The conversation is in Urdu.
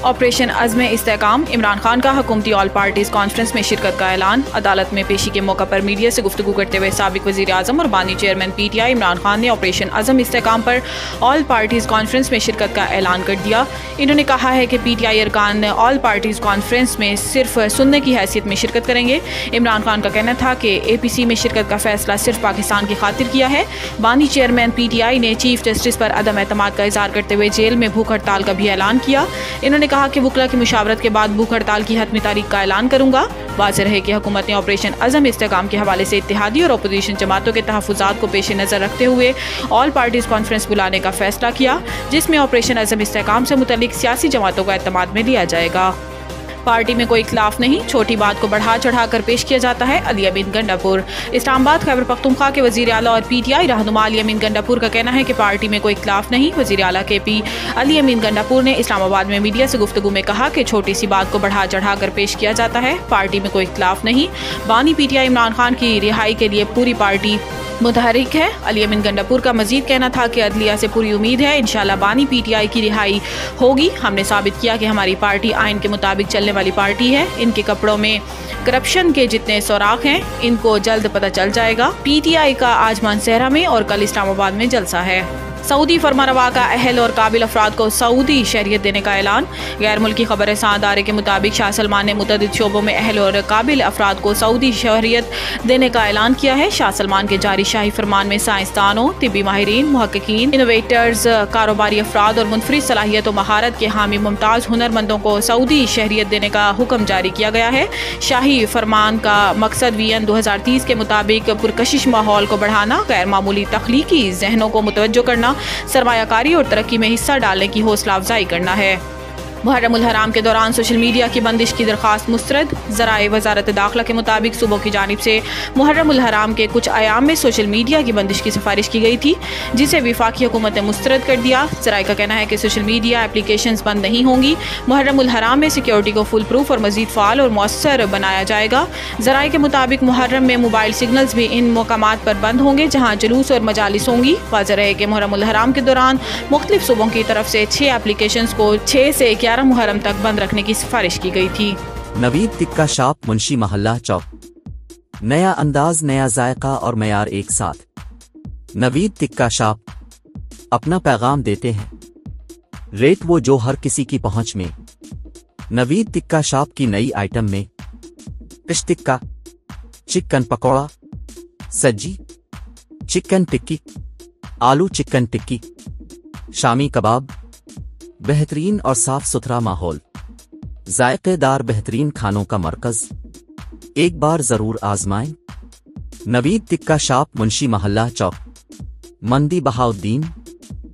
آپریشن عزم استحکام، عمران خان کا حکومتی آل پارٹیز کانفرنس میں شرکت کا اعلان۔ عدالت میں پیشی کے موقع پر میڈیا سے گفتگو کرتے ہوئے سابق وزیر اعظم اور بانی chairman P T I Imran Khan نے آپریشن عزم استحکام پر آل پارٹیز کانفرنس میں شرکت کا اعلان کر دیا۔ انہوں نے کہا ہے کہ پی ٹی آئی ارکان آل پارٹیز کانفرنس میں صرف سننے کی حیثیت میں شرکت کریں گے۔ عمران خان کا کہنا تھا کہ اے پی سی میں شرکت کا فیصلہ صرف پاکستان کی خاطر کیا ہے۔ بانی چیئرمین پی ٹی آئی نے چیف جسٹس پر عدم اعتماد کا اظہار کرتے ہوئے جیل میں بھوک ہڑتال کا بھی اعلان کیا۔ انہوں نے کہا کہ وکلا کی مشاورت کے بعد بھوک ہڑتال کی حتمی تاریخ کا اعلان کروں گا۔ واضح رہے کہ حکومت نے آپریشن عزم استحکام کے حوالے سے اتحادی اور اپوزیشن جماعتوں کے تحفظات کو پیش نظر رکھتے ہوئے آل پارٹیز کانفرنس بلانے کا فیصلہ کیا، جس میں آپریشن عزم استحکام سے متعلق سیاسی جماعتوں کو اعتماد میں لیا جائے گا۔ پارٹی میں کوئی اختلاف نہیں، چھوٹی بات کو بڑھا چڑھا کر پیش کیا جاتا ہے۔ علی امین گنڈاپور۔ اسلام آباد خیبر پختونخوا کے وزیر اعلیٰ اور پی ٹی آئی رہنما علی امین گنڈاپور کا کہنا ہے کہ پارٹی میں کوئی اختلاف نہیں۔ وزیر اعلیٰ کے پی علی امین گنڈاپور نے اسلام آباد میں میڈیا سے گفتگو میں کہا کہ چھوٹی سی بات کو بڑھا چڑھا کر پیش کیا جاتا ہے، پارٹی میں کوئی اختلاف نہیں۔ بانی P T I Imran Khan کی رہائی کے لیے پوری پارٹی متحرک ہے۔ علی امین گنڈاپور کا مزید کہنا تھا کہ عدلیہ سے پوری امید ہے، انشاءاللہ بانی پی ٹی آئی کی رہائی ہوگی۔ ہم نے ثابت کیا کہ ہماری پارٹی آئین کے مطابق چلنے والی پارٹی ہے۔ ان کے کپڑوں میں کرپشن کے جتنے سوراخ ہیں ان کو جلد پتہ چل جائے گا۔ پی ٹی آئی کا آج مانسہرہ میں اور کل اسلام آباد میں جلسہ ہے۔ سعودی فرمانروا کا اہل اور قابل افراد کو سعودی شہریت دینے کا اعلان۔ غیر ملکی خبر رساں ادارے کے مطابق شاہ سلمان نے متعدد شعبوں میں اہل اور قابل افراد کو سعودی شہریت دینے کا اعلان کیا ہے۔ شاہ سلمان کے جاری شاہی فرمان میں سائنسدانوں، طبی ماہرین، محققین، انوویٹرز، کاروباری افراد اور منفرد صلاحیت و مہارت کے حامی ممتاز ہنرمندوں کو سعودی شہریت دینے کا حکم جاری کیا گیا ہے۔ شاہی فرمان کا مقصد وین 2030 کے مطابق پرکشش ماحول کو بڑھانا، غیر معمولی تخلیقی ذہنوں کو متوجہ کرنا، سرمایہ کاری اور ترقی میں حصہ ڈالنے کی حوصلہ افزائی کرنا ہے۔ محرم الحرام کے دوران سوشل میڈیا کی بندش کی درخواست مسترد۔ ذرائع وزارت داخلہ کے مطابق صوبوں کی جانب سے محرم الحرام کے کچھ ایام میں سوشل میڈیا کی بندش کی سفارش کی گئی تھی، جسے وفاقی حکومت نے مسترد کر دیا۔ ذرائع کا کہنا ہے کہ سوشل میڈیا اپلیکیشنز بند نہیں ہوں گی۔ محرم الحرام میں سیکیورٹی کو فل پروف اور مزید فعال اور مؤثر بنایا جائے گا۔ ذرائع کے مطابق محرم میں موبائل سگنلز بھی ان مقامات پر بند ہوں گے جہاں جلوس اور مجالس ہوں گی۔ واضح رہے کہ محرم الحرام کے دوران مختلف صوبوں کی طرف سے 6 اپلیکیشنز کو 6 سے 11 محرم تک بند رکھنے کی سفارش کی گئی تھی۔ نوید ٹکا شاپ، منشی محلہ چوک۔ نیا انداز، نیا ذائقہ اور معیار ایک ساتھ۔ نوید ٹکا شاپ اپنا پیغام دیتے ہیں، ریٹ وہ جو ہر کسی کی پہنچ میں۔ نوید ٹکا شاپ کی نئی آئٹم میں فش ٹکا، چکن پکوڑا، سجی چکن ٹکی، آلو چکن ٹکی، شامی کباب، بہترین اور صاف ستھرا ماحول، ذائقے دار بہترین کھانوں کا مرکز، ایک بار ضرور آزمائیں۔ نوید ٹکا شاپ، منشی محلہ چوک، مندی بہاؤدین۔